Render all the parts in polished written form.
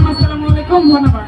আসসালামু আলাইকুম, ধন্যবাদ।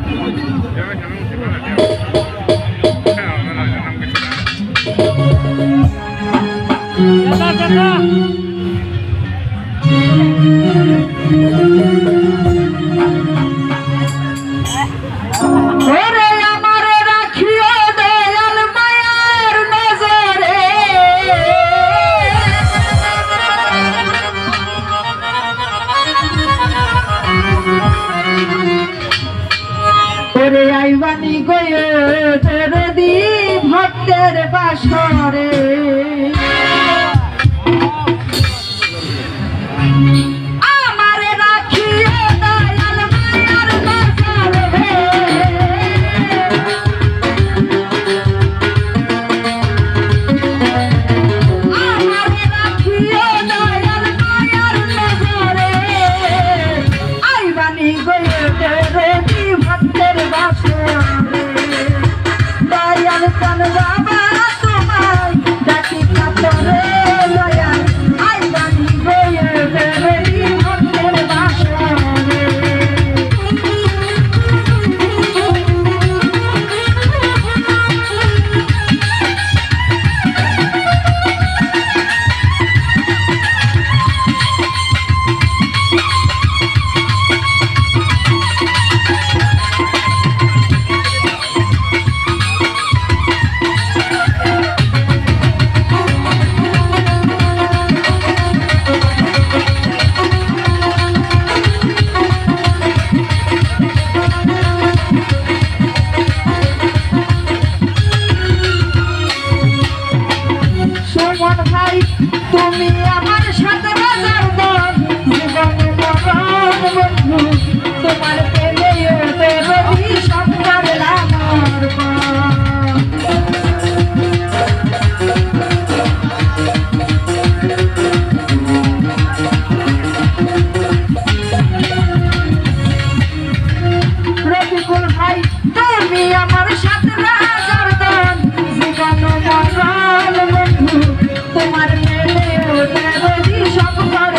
আইবানি গয়ে তেরে দি ভক্তের বাসরে আমারে রাখিয়ে দয়াল মায়ার বাসরে আমারে রাখিয়ে দয়াল মায়ার বাসরে আইবানি গয়ে তেরে দি ভক্তের বাসরে দয়াল কোন বাবা তোমায় ডাকি কাতরে দয়াল আইবানি গয়ে তেরে দি ভক্তের বাসরে ভাই তুমি আমার সাথে বাজার দর জীবনে মরণ বন্ধু তোমার পেলে রবি সংসার আমার রবিকুল ভাই তুমি আমার সাথে বাজার দর জীবনে মরণ বন্ধু তোমার মেলে রবি সংসার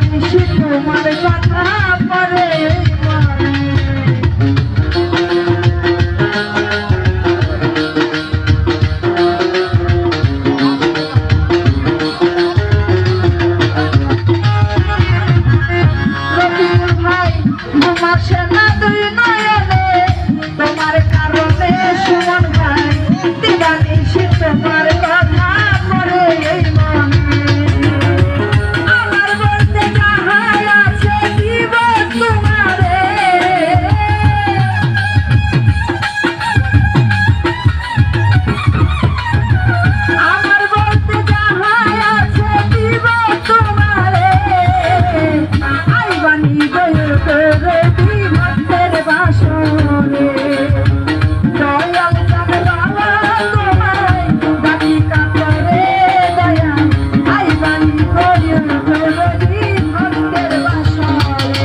নিশি তোমার কথা পরে ভাই ঘুমাসে না দুই নয়নে তোমার কারণে সুমন ভাই দিবানিশি তোমার কথা পরে এই মনে আমার বলতে যাহা আছে দিব তোমারে আমার বলতে যাহা আছে দিব তোমারে আইবানি গয়ে করে ভক্তের বাসরে দয়াল চাঁদওয়ালা তোমায় ডাকি কাতরে দয়া আইবানি গয়ে করে ভক্তের বাসরে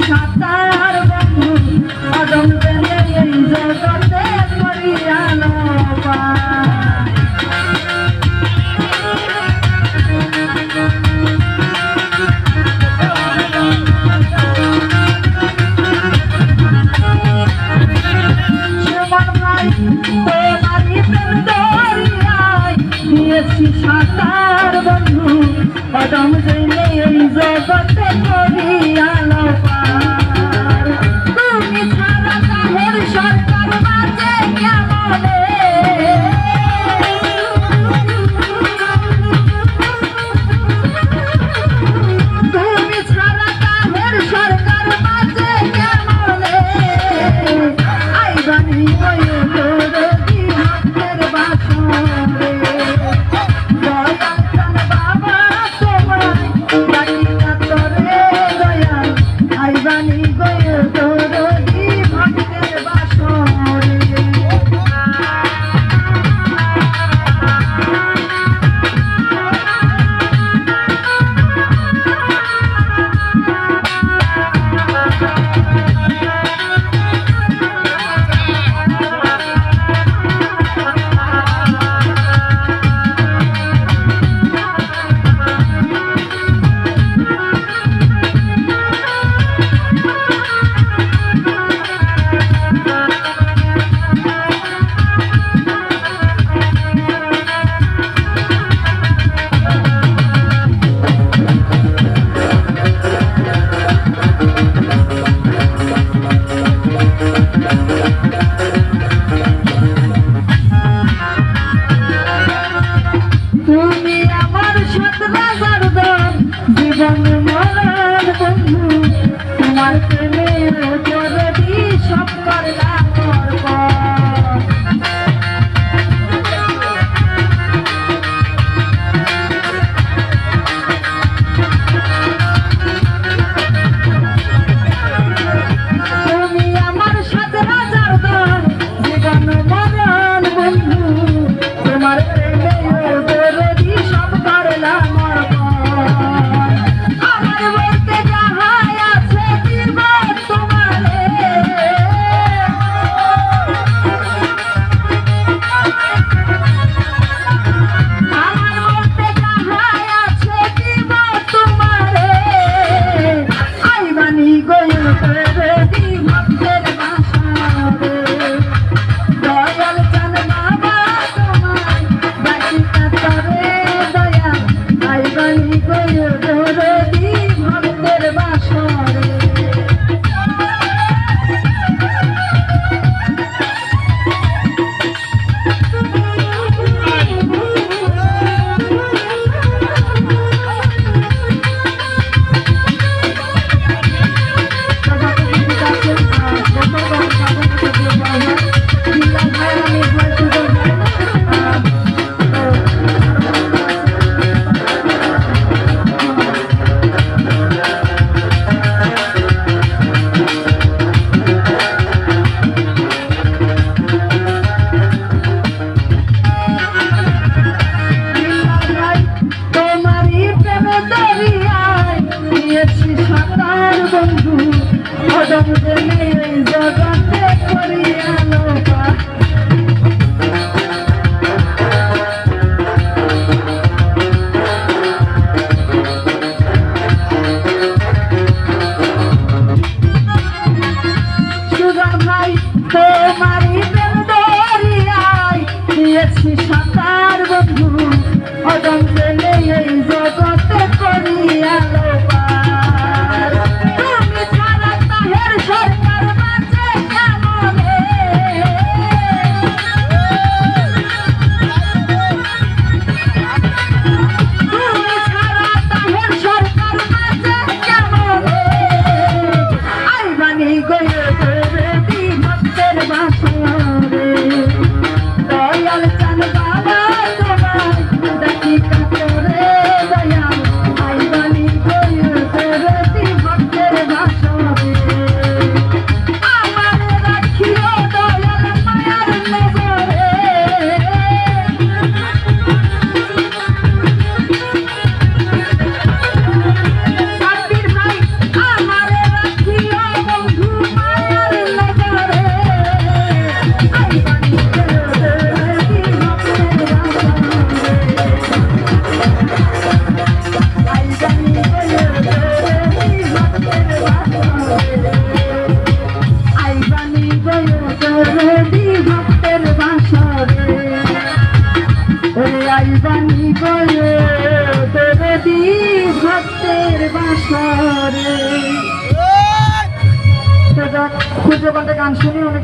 সাতার বন্ধু অদম প্রেমে এই জগতে করিয়ালো সুমন ভাই তোমারই প্রেম দরিয়ায় দিয়েছি সাতার বন্ধু অদম প্রেমে এই জগতে করিয়ালো সাঁতার বন্ধু অদম জেনে এই জগতে করিয়ালো পার সুজন ভাই তোমারই প্রেম দরিয়ায় দিয়েছি সাঁতার বন্ধু অদম জেনে এই জগতে করিয়ালো পার তুমি ছাড়া তাহের সরকার বাঁচে কেমনে তুমি ছাড়া তাহের সরকার বাঁচে কেমনে আইবানি গয়ে তোরে দি ভক্তের বাসরে দয়াল চান বাবা তোমার দেখি কাতরে দয়া আইবানি গয়ে তোরে দি ভক্তের বাসরে আমার রাখিও দয়াল মায়ার নজরে সাব্বির ভাই আমারে রাখিও বন্ধু মায়ার নজরে আইবানি গয়ে তোরে দি ভক্তের বাসরে আইবানি গয়ে তোরে দি ভক্তের বাসরে আইবানি গয়ে তোরে দি ভক্তের বাসরে ওরে আইবানি গয়ে তোরে দি ভক্তের বাসরে খুঁজে পাল্টে গান শুনি অনেক